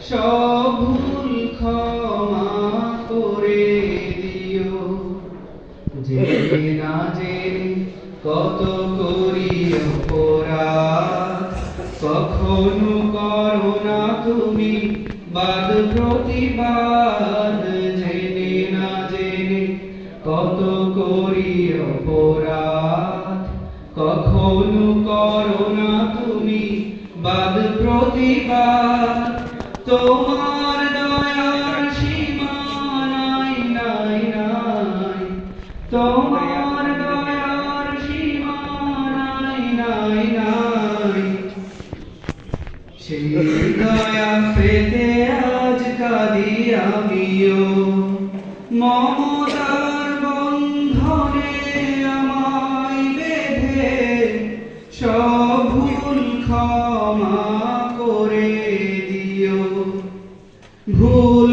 সব ভুল ক্ষমা করে দিও। জেনে না জেনে কত করি অপরাধ, কখনো করো না তুমি বাদ প্রতিবাদ। জেনে না জেনে কত করি অপরাধ, কখনো করো না তুমি বাদ প্রতিবাদ। তোমার দয়ার সীমা নাই নাই নাই, তোমার দয়ার সীমা নাই নাই নাই। সেই দয়া পেতে আজ কাঁদি আমিও, মমতার বন্ধনে আমায় বেঁধে সব ভুল ক্ষমা করে দিও। ভুল